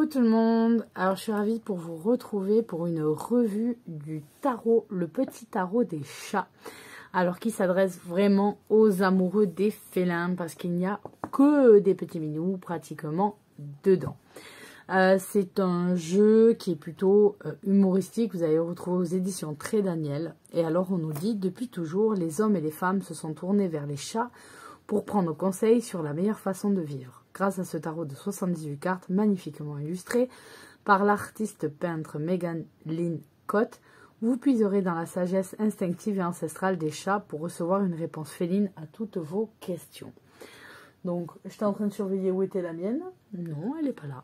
Coucou tout le monde. Alors je suis ravie pour vous retrouver pour une revue du tarot, le petit tarot des chats. Alors qui s'adresse vraiment aux amoureux des félins parce qu'il n'y a que des petits minous pratiquement dedans. C'est un jeu qui est plutôt humoristique, vous allez le retrouver aux éditions Très Daniel. Et alors on nous dit, depuis toujours, les hommes et les femmes se sont tournés vers les chats pour prendre conseil sur la meilleure façon de vivre. Grâce à ce tarot de 78 cartes magnifiquement illustré par l'artiste peintre Megan Lynn Cott, vous puiserez dans la sagesse instinctive et ancestrale des chats pour recevoir une réponse féline à toutes vos questions. Donc, j'étais en train de surveiller où était la mienne. Non, elle n'est pas là.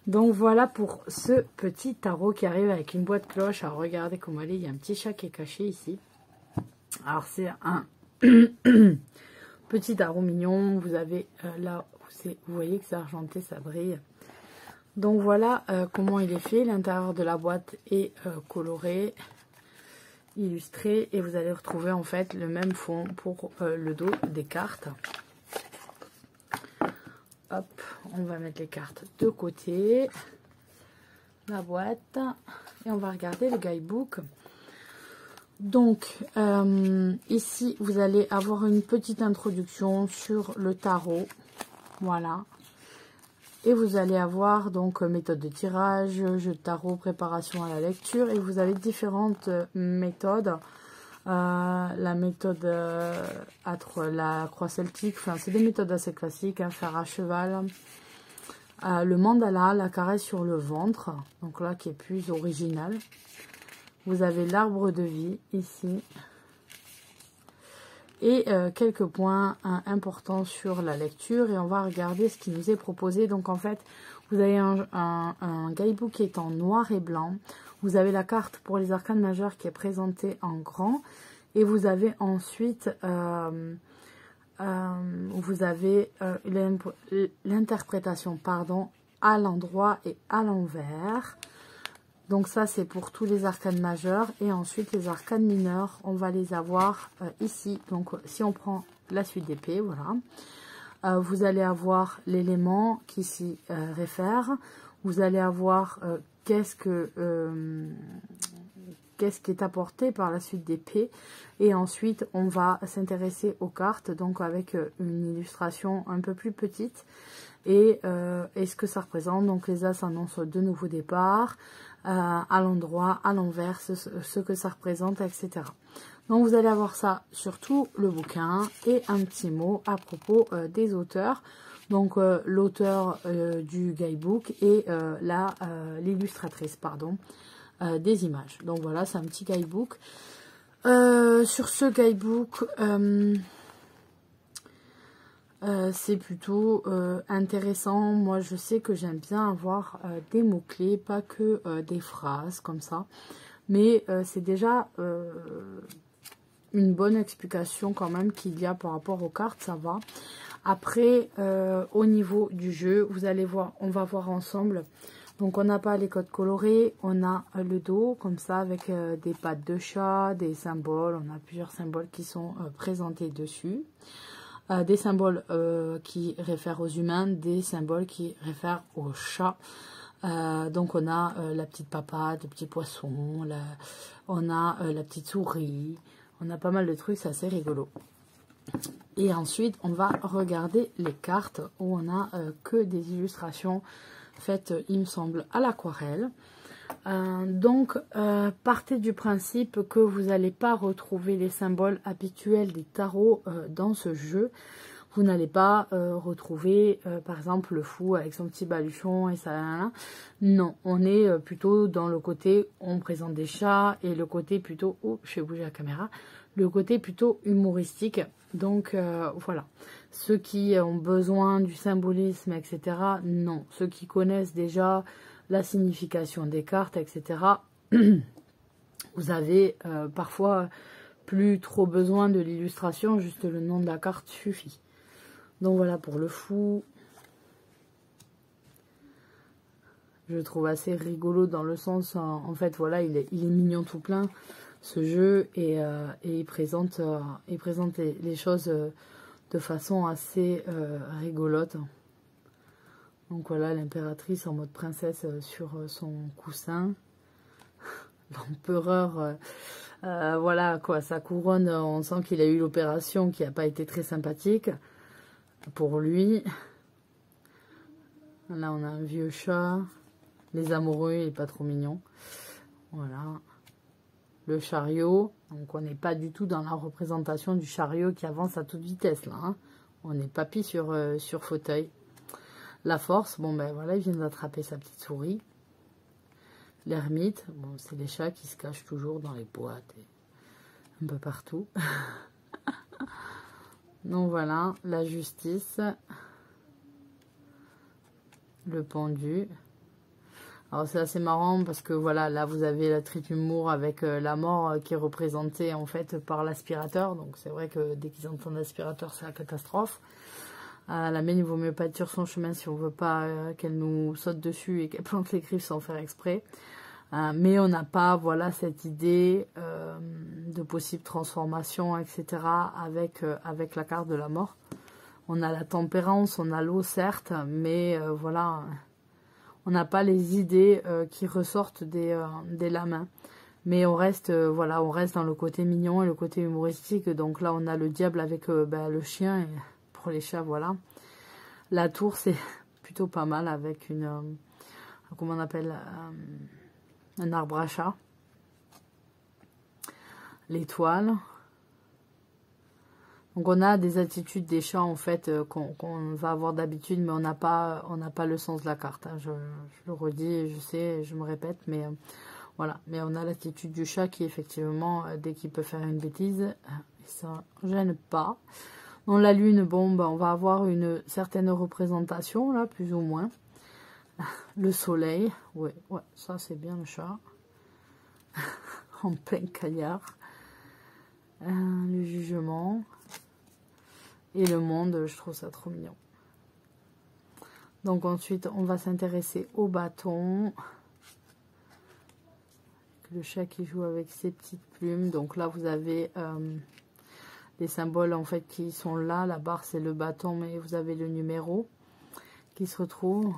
Donc, voilà pour ce petit tarot qui arrive avec une boîte cloche. Alors, regardez comment elle est. Il y a un petit chat qui est caché ici. Alors, c'est un petit tarot mignon. Vous avez là, vous voyez que c'est argenté, ça brille. Donc, voilà comment il est fait. L'intérieur de la boîte est coloré, illustré, et vous allez retrouver en fait le même fond pour le dos des cartes. Hop, on va mettre les cartes de côté, la boîte, et on va regarder le guidebook. Donc ici vous allez avoir une petite introduction sur le tarot, voilà. Et vous allez avoir donc méthode de tirage, jeu de tarot, préparation à la lecture. Et vous avez différentes méthodes. La méthode la croix celtique, enfin c'est des méthodes assez classiques, hein, faire à cheval. Le mandala, la caresse sur le ventre, donc là qui est plus original. Vous avez l'arbre de vie ici. Et quelques points importants sur la lecture, et on va regarder ce qui nous est proposé. Donc en fait vous avez un guidebook qui est en noir et blanc, vous avez la carte pour les arcanes majeures qui est présentée en grand, et vous avez ensuite vous avez l'interprétation à l'endroit et à l'envers. Donc ça c'est pour tous les arcanes majeurs, et ensuite les arcanes mineurs, on va les avoir ici. Donc si on prend la suite d'épée, voilà, vous allez avoir l'élément qui s'y réfère, vous allez avoir qu'est-ce qui est apporté par la suite d'épée, et ensuite on va s'intéresser aux cartes, donc avec une illustration un peu plus petite, et ce que ça représente. Donc les as annoncent de nouveaux départs, à l'endroit, à l'envers, ce que ça représente, etc. Donc vous allez avoir ça sur tout le bouquin, et un petit mot à propos des auteurs. Donc l'auteur du guidebook et l'illustratrice, pardon, des images. Donc voilà, c'est un petit guidebook. Sur ce guidebook, c'est plutôt intéressant. Moi je sais que j'aime bien avoir des mots-clés, pas que des phrases comme ça, mais c'est déjà une bonne explication quand même qu'il y a par rapport aux cartes, ça va. Après au niveau du jeu, vous allez voir, on va voir ensemble. Donc on n'a pas les codes colorés, on a le dos comme ça avec des pattes de chat, des symboles, on a plusieurs symboles qui sont présentés dessus. Des symboles qui réfèrent aux humains, des symboles qui réfèrent aux chats. Donc on a la petite papate, le petit poisson, on a la petite souris, on a pas mal de trucs, c'est assez rigolo. Et ensuite on va regarder les cartes où on a que des illustrations faites, il me semble, à l'aquarelle. Donc partez du principe que vous n'allez pas retrouver les symboles habituels des tarots dans ce jeu. Vous n'allez pas retrouver par exemple le fou avec son petit baluchon et ça. Non, on est plutôt dans le côté on présente des chats, et le côté plutôt, oh je vais bouger la caméra, le côté plutôt humoristique. Donc voilà, ceux qui ont besoin du symbolisme, etc., non. Ceux qui connaissent déjà la signification des cartes, etc., vous avez parfois plus trop besoin de l'illustration, juste le nom de la carte suffit. Donc voilà pour le fou. Je trouve assez rigolo dans le sens, en fait, voilà, il est mignon tout plein, ce jeu, et il présente les choses de façon assez rigolote. Donc voilà, l'impératrice en mode princesse sur son coussin. L'empereur, voilà quoi, sa couronne, on sent qu'il a eu l'opération qui n'a pas été très sympathique pour lui. Là, on a un vieux chat. Les amoureux, il n'est pas trop mignon. Voilà. Le chariot. Donc, on n'est pas du tout dans la représentation du chariot qui avance à toute vitesse, là. Hein. On est papy sur fauteuil. La force, bon, ben voilà, il vient d'attraper sa petite souris. L'ermite, bon, c'est les chats qui se cachent toujours dans les boîtes et un peu partout. Donc, voilà, la justice. Le pendu. Alors c'est assez marrant parce que voilà, là vous avez la trait d'humour avec la mort qui est représentée en fait par l'aspirateur. Donc c'est vrai que dès qu'ils entendent l'aspirateur, c'est la catastrophe. La mienne, il vaut mieux pas être sur son chemin si on veut pas qu'elle nous saute dessus et qu'elle plante les griffes sans faire exprès. Mais on n'a pas voilà cette idée de possible transformation, etc. avec la carte de la mort. On a la tempérance, on a l'eau certes, mais voilà, on n'a pas les idées qui ressortent des lames. Mais on reste, voilà, on reste dans le côté mignon et le côté humoristique. Donc là, on a le diable avec le chien. Et pour les chats, voilà. La tour, c'est plutôt pas mal avec une, comment on appelle, un arbre à chat. L'étoile. Donc on a des attitudes des chats en fait qu'on va avoir d'habitude, mais on n'a pas le sens de la carte. Hein. Je le redis, je sais, je me répète, mais voilà. Mais on a l'attitude du chat qui effectivement, dès qu'il peut faire une bêtise, ça gêne pas. Dans la lune, bon, ben, on va avoir une certaine représentation là, plus ou moins. Le soleil, ouais, ça c'est bien le chat. En plein cagnard. Le jugement. Et le monde, je trouve ça trop mignon. Donc ensuite, on va s'intéresser au bâton. Le chat qui joue avec ses petites plumes. Donc là, vous avez les symboles en fait qui sont là. La barre, c'est le bâton, mais vous avez le numéro qui se retrouve.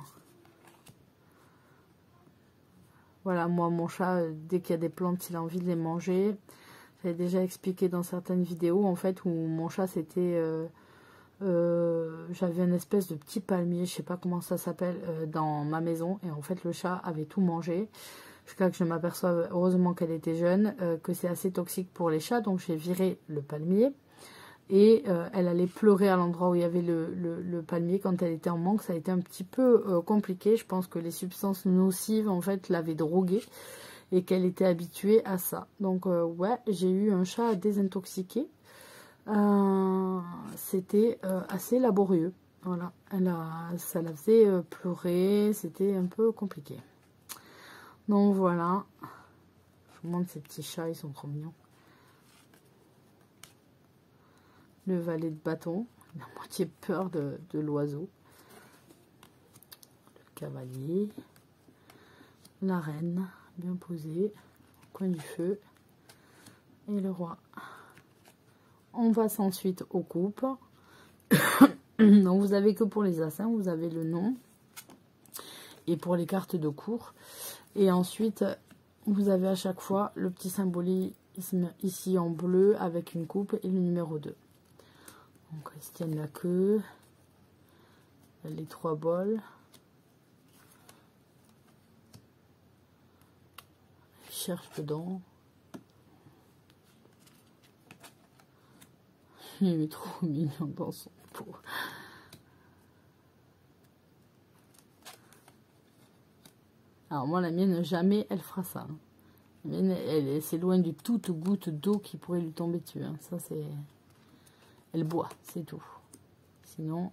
Voilà, moi, mon chat, dès qu'il y a des plantes, il a envie de les manger. J'avais déjà expliqué dans certaines vidéos, en fait, où mon chat, c'était... j'avais une espèce de petit palmier, je sais pas comment ça s'appelle, dans ma maison. Et en fait, le chat avait tout mangé. Jusqu'à que je m'aperçoive, heureusement qu'elle était jeune, que c'est assez toxique pour les chats. Donc, j'ai viré le palmier. Et elle allait pleurer à l'endroit où il y avait le palmier quand elle était en manque. Ça a été un petit peu compliqué. Je pense que les substances nocives, en fait, l'avaient droguée. Et qu'elle était habituée à ça. Donc, ouais, j'ai eu un chat désintoxiqué. C'était assez laborieux. Voilà, ça la faisait pleurer. C'était un peu compliqué. Donc, voilà. Je vous montre ces petits chats, ils sont trop mignons. Le valet de bâton, il a moitié peur de l'oiseau. Le cavalier. La reine, bien posée. Au coin du feu. Et le roi. On passe ensuite aux coupes. Donc vous avez que pour les assins, vous avez le nom. Et pour les cartes de cour. Et ensuite, vous avez à chaque fois le petit symbolisme ici en bleu avec une coupe et le numéro 2. Donc ils se tiennent la queue. Les 3 bols. Ils cherchent dedans. Il est trop mignon dans son pot. Alors moi, la mienne, jamais elle fera ça. La mienne, elle s'éloigne de toute goutte d'eau qui pourrait lui tomber dessus. Hein. Ça, c'est... Elle boit, c'est tout. Sinon,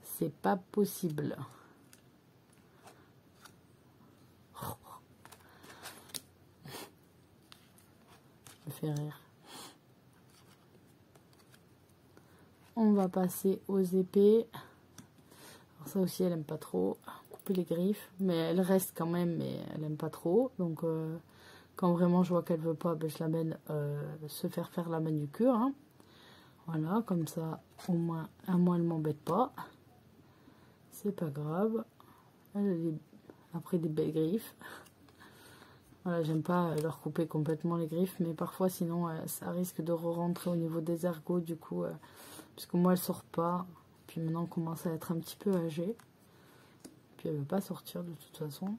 c'est pas possible. Ça me fait rire. On va passer aux épées. Alors ça aussi, elle aime pas trop. Couper les griffes. Mais elle reste quand même, mais elle aime pas trop. Donc, quand vraiment je vois qu'elle veut pas, ben, je l'amène se faire la manucure. Hein. Voilà, comme ça, au moins, elle m'embête pas. c'est pas grave. Elle a pris des belles griffes. Voilà, j'aime pas leur couper complètement les griffes, mais parfois sinon ça risque de re-rentrer au niveau des ergots, du coup, puisque moi elle sort pas. Puis maintenant on commence à être un petit peu âgée. Puis elle veut pas sortir de toute façon.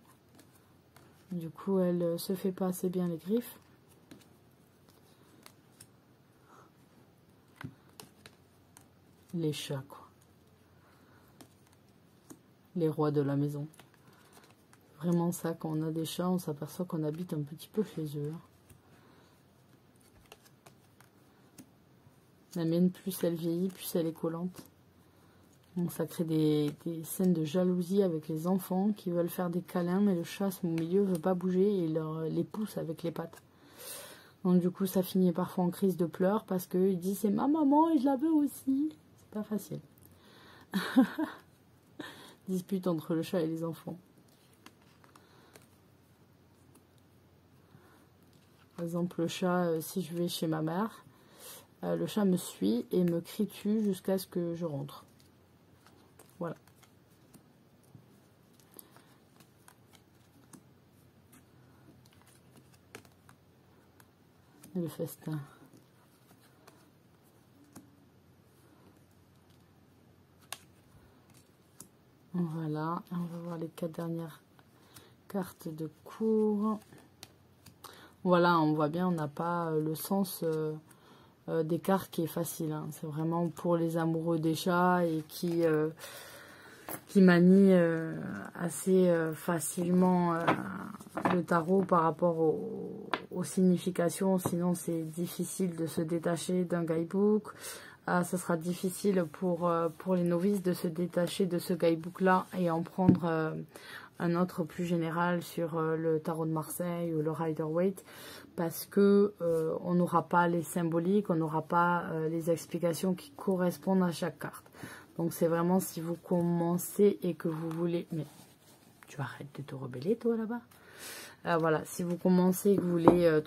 Du coup elle se fait pas assez bien les griffes. Les chats quoi. Les rois de la maison. Vraiment ça, quand on a des chats, on s'aperçoit qu'on habite un petit peu chez eux. La mienne, plus elle vieillit, plus elle est collante. Donc ça crée des scènes de jalousie avec les enfants qui veulent faire des câlins, mais le chat au milieu ne veut pas bouger et il les pousse avec les pattes. Donc du coup ça finit parfois en crise de pleurs parce qu'il dit c'est ma maman et je la veux aussi. C'est pas facile. Dispute entre le chat et les enfants. Par exemple, le chat, si je vais chez ma mère, le chat me suit et me crie dessus jusqu'à ce que je rentre. Voilà. Et le festin. Voilà, on va voir les 4 dernières cartes de cours. Voilà, on voit bien, on n'a pas le sens des cartes qui est facile. Hein. C'est vraiment pour les amoureux des chats et qui manient assez facilement le tarot par rapport aux significations. Sinon, c'est difficile de se détacher d'un guidebook. Ça sera difficile pour les novices de se détacher de ce guidebook-là et en prendre un autre plus général sur le tarot de Marseille ou le Rider-Waite, parce que on n'aura pas les symboliques, on n'aura pas les explications qui correspondent à chaque carte. Donc c'est vraiment si vous commencez et que vous voulez... Mais tu arrêtes de te rebeller toi là-bas. Voilà, si vous commencez et que vous voulez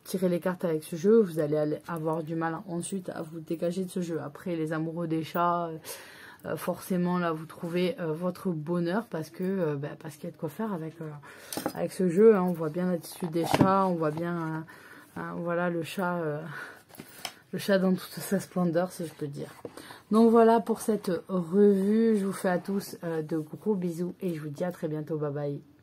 tirer les cartes avec ce jeu, vous allez avoir du mal ensuite à vous dégager de ce jeu. Après, les amoureux des chats... forcément là vous trouvez votre bonheur parce qu'il y a de quoi faire avec ce jeu. Hein. On voit bien l'attitude des chats, on voit bien voilà le chat dans toute sa splendeur, si je peux dire. Donc voilà pour cette revue, je vous fais à tous de gros bisous et je vous dis à très bientôt, bye bye.